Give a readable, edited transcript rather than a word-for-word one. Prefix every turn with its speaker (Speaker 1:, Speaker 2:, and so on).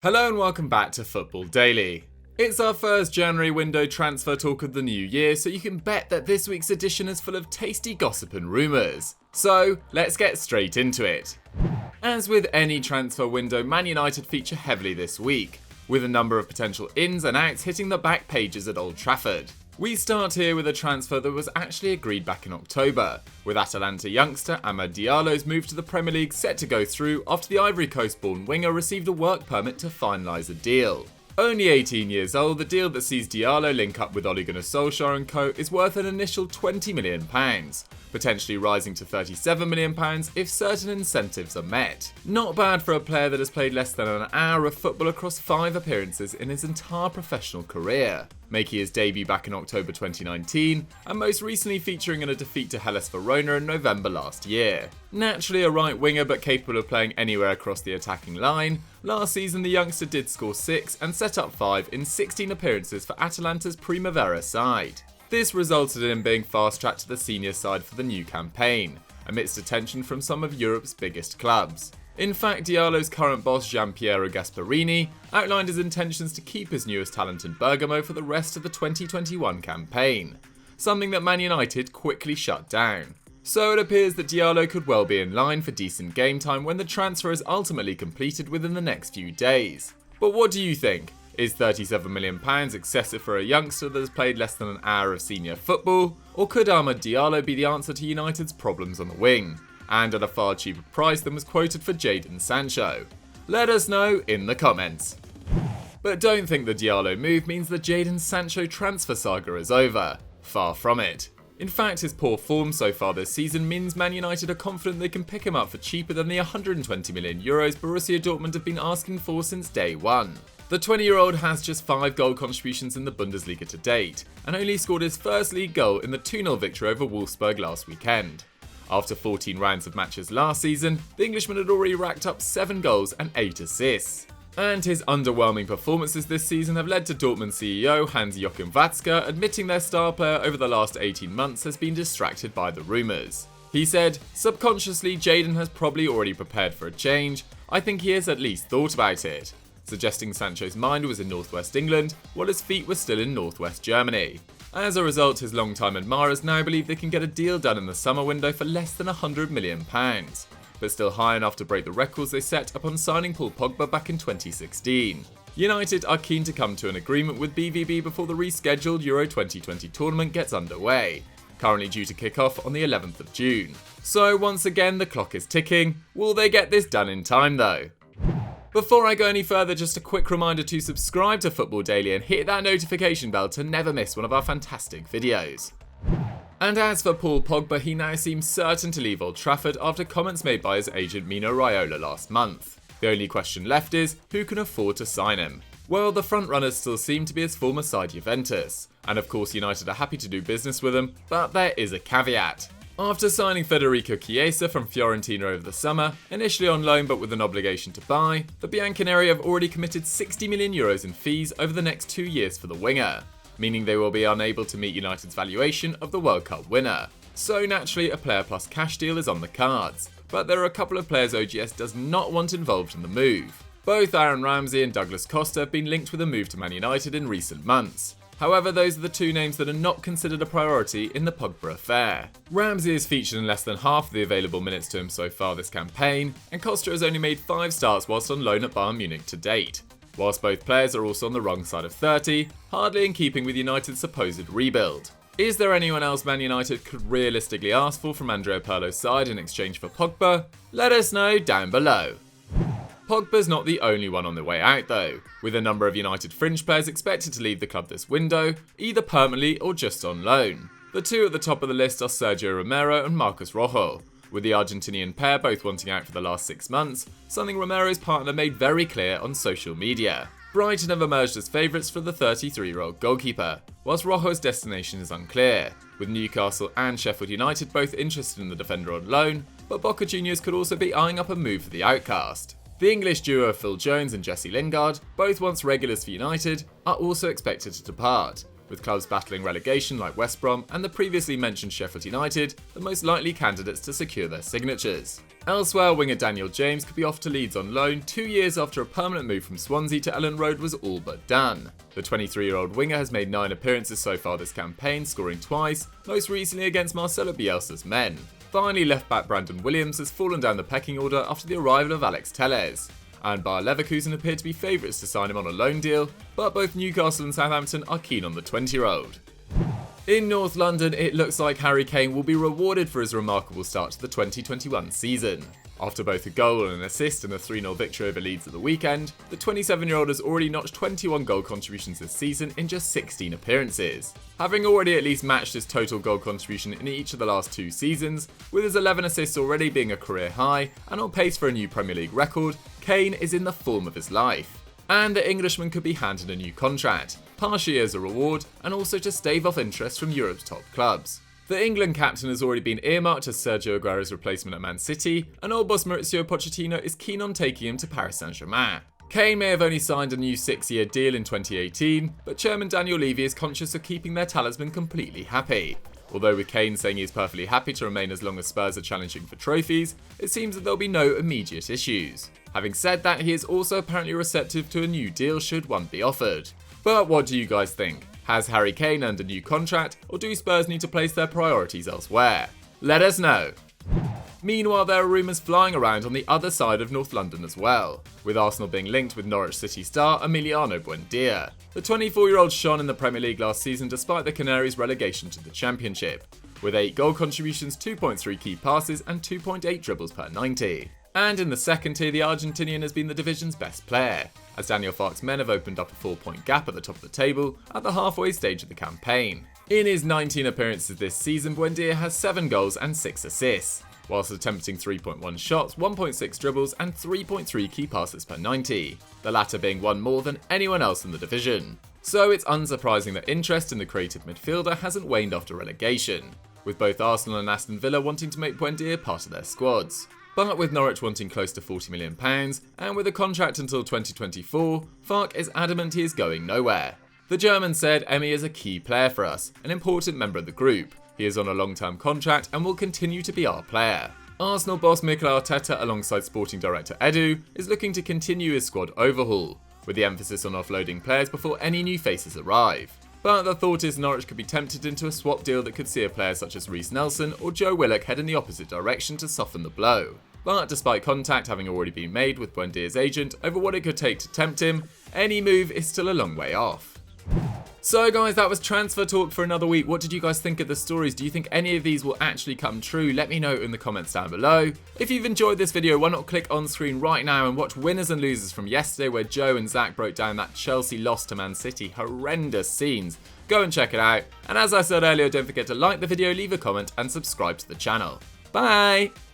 Speaker 1: Hello and welcome back to Football Daily. It's our first January window transfer talk of the new year, so you can bet that this week's edition is full of tasty gossip and rumours. So, let's get straight into it. As with any transfer window, Man United feature heavily this week, with a number of potential ins and outs hitting the back pages at Old Trafford. We start here with a transfer that was actually agreed back in October, with Atalanta youngster Amad Diallo's move to the Premier League set to go through after the Ivory Coast-born winger received a work permit to finalise a deal. Only 18 years old, the deal that sees Diallo link up with Ole Gunnar Solskjaer and co is worth an initial £20 million, potentially rising to £37 million if certain incentives are met. Not bad for a player that has played less than an hour of football across 5 appearances in his entire professional career, making his debut back in October 2019, and most recently featuring in a defeat to Hellas Verona in November last year. Naturally a right winger but capable of playing anywhere across the attacking line, last season the youngster did score 6 and set up 5 in 16 appearances for Atalanta's Primavera side. This resulted in him being fast-tracked to the senior side for the new campaign, amidst attention from some of Europe's biggest clubs. In fact, Diallo's current boss Gianpiero Gasperini outlined his intentions to keep his newest talent in Bergamo for the rest of the 2021 campaign, something that Man United quickly shut down. So it appears that Diallo could well be in line for decent game time when the transfer is ultimately completed within the next few days. But what do you think? Is £37 million excessive for a youngster that has played less than an hour of senior football? Or could Amad Diallo be the answer to United's problems on the wing, and at a far cheaper price than was quoted for Jadon Sancho? Let us know in the comments. But don't think the Diallo move means the Jadon Sancho transfer saga is over. Far from it. In fact, his poor form so far this season means Man United are confident they can pick him up for cheaper than the €120 million Borussia Dortmund have been asking for since day one. The 20-year-old has just 5 goal contributions in the Bundesliga to date, and only scored his first league goal in the 2-0 victory over Wolfsburg last weekend. After 14 rounds of matches last season, the Englishman had already racked up 7 goals and 8 assists. And his underwhelming performances this season have led to Dortmund CEO Hans-Joachim Watzke admitting their star player over the last 18 months has been distracted by the rumours. He said, "Subconsciously, Jadon has probably already prepared for a change. I think he has at least thought about it," suggesting Sancho's mind was in northwest England while his feet were still in northwest Germany. As a result, his longtime admirers now believe they can get a deal done in the summer window for less than £100 million, but still high enough to break the records they set upon signing Paul Pogba back in 2016. United are keen to come to an agreement with BVB before the rescheduled Euro 2020 tournament gets underway, currently due to kick off on the 11th of June. So once again the clock is ticking. Will they get this done in time though? Before I go any further, just a quick reminder to subscribe to Football Daily and hit that notification bell to never miss one of our fantastic videos. And as for Paul Pogba, he now seems certain to leave Old Trafford after comments made by his agent Mino Raiola last month. The only question left is, who can afford to sign him? Well, the frontrunners still seem to be his former side Juventus, and of course United are happy to do business with him, but there is a caveat. After signing Federico Chiesa from Fiorentina over the summer, initially on loan but with an obligation to buy, the Bianconeri have already committed €60 million in fees over the next 2 years for the winger, meaning they will be unable to meet United's valuation of the World Cup winner. So naturally a player plus cash deal is on the cards, but there are a couple of players OGS does not want involved in the move. Both Aaron Ramsey and Douglas Costa have been linked with a move to Man United in recent months. However, those are the 2 names that are not considered a priority in the Pogba affair. Ramsey is featured in less than half of the available minutes to him so far this campaign, and Costa has only made 5 starts whilst on loan at Bayern Munich to date. Whilst both players are also on the wrong side of 30, hardly in keeping with United's supposed rebuild. Is there anyone else Man United could realistically ask for from Andrea Pirlo's side in exchange for Pogba? Let us know down below. Pogba's not the only one on the way out though, with a number of United fringe players expected to leave the club this window, either permanently or just on loan. The 2 at the top of the list are Sergio Romero and Marcos Rojo, with the Argentinian pair both wanting out for the last 6 months, something Romero's partner made very clear on social media. Brighton have emerged as favourites for the 33-year-old goalkeeper, whilst Rojo's destination is unclear, with Newcastle and Sheffield United both interested in the defender on loan, but Boca Juniors could also be eyeing up a move for the outcast. The English duo of Phil Jones and Jesse Lingard, both once regulars for United, are also expected to depart, with clubs battling relegation like West Brom and the previously mentioned Sheffield United the most likely candidates to secure their signatures. Elsewhere, winger Daniel James could be off to Leeds on loan 2 years after a permanent move from Swansea to Ellen Road was all but done. The 23-year-old winger has made 9 appearances so far this campaign, scoring twice, most recently against Marcelo Bielsa's men. Finally, left-back Brandon Williams has fallen down the pecking order after the arrival of Alex Telles. And Bayer Leverkusen appeared to be favourites to sign him on a loan deal, but both Newcastle and Southampton are keen on the 20-year-old. In North London, it looks like Harry Kane will be rewarded for his remarkable start to the 2021 season. After both a goal and an assist in a 3-0 victory over Leeds at the weekend, the 27-year-old has already notched 21 goal contributions this season in just 16 appearances. Having already at least matched his total goal contribution in each of the last 2 seasons, with his 11 assists already being a career high and on pace for a new Premier League record, Kane is in the form of his life. And the Englishman could be handed a new contract, partially as a reward and also to stave off interest from Europe's top clubs. The England captain has already been earmarked as Sergio Aguero's replacement at Man City, and old boss Mauricio Pochettino is keen on taking him to Paris Saint-Germain. Kane may have only signed a new 6-year deal in 2018, but Chairman Daniel Levy is conscious of keeping their talisman completely happy. Although with Kane saying he is perfectly happy to remain as long as Spurs are challenging for trophies, it seems that there'll be no immediate issues. Having said that, he is also apparently receptive to a new deal should one be offered. But what do you guys think? Has Harry Kane earned a new contract, or do Spurs need to place their priorities elsewhere? Let us know. Meanwhile, there are rumours flying around on the other side of North London as well, with Arsenal being linked with Norwich City star Emiliano Buendia. The 24-year-old shone in the Premier League last season despite the Canaries' relegation to the Championship, with 8 goal contributions, 2.3 key passes and 2.8 dribbles per 90. And in the second tier, the Argentinian has been the division's best player, as Daniel Farke's men have opened up a 4-point gap at the top of the table at the halfway stage of the campaign. In his 19 appearances this season, Buendia has 7 goals and 6 assists, whilst attempting 3.1 shots, 1.6 dribbles and 3.3 key passes per 90, the latter being one more than anyone else in the division. So it's unsurprising that interest in the creative midfielder hasn't waned after relegation, with both Arsenal and Aston Villa wanting to make Buendia part of their squads. But with Norwich wanting close to £40 million, and with a contract until 2024, Farke is adamant he is going nowhere. The German said, "Emi is a key player for us, an important member of the group. He is on a long-term contract and will continue to be our player." Arsenal boss Mikel Arteta, alongside sporting director Edu, is looking to continue his squad overhaul, with the emphasis on offloading players before any new faces arrive. But the thought is Norwich could be tempted into a swap deal that could see a player such as Reece Nelson or Joe Willock head in the opposite direction to soften the blow. But despite contact having already been made with Buendia's agent over what it could take to tempt him, any move is still a long way off. So guys, that was transfer talk for another week. What did you guys think of the stories? Do you think any of these will actually come true? Let me know in the comments down below. If you've enjoyed this video, why not click on screen right now and watch winners and losers from yesterday, where Joe and Zach broke down that Chelsea loss to Man City. Horrendous scenes. Go and check it out. And as I said earlier, don't forget to like the video, leave a comment and subscribe to the channel. Bye!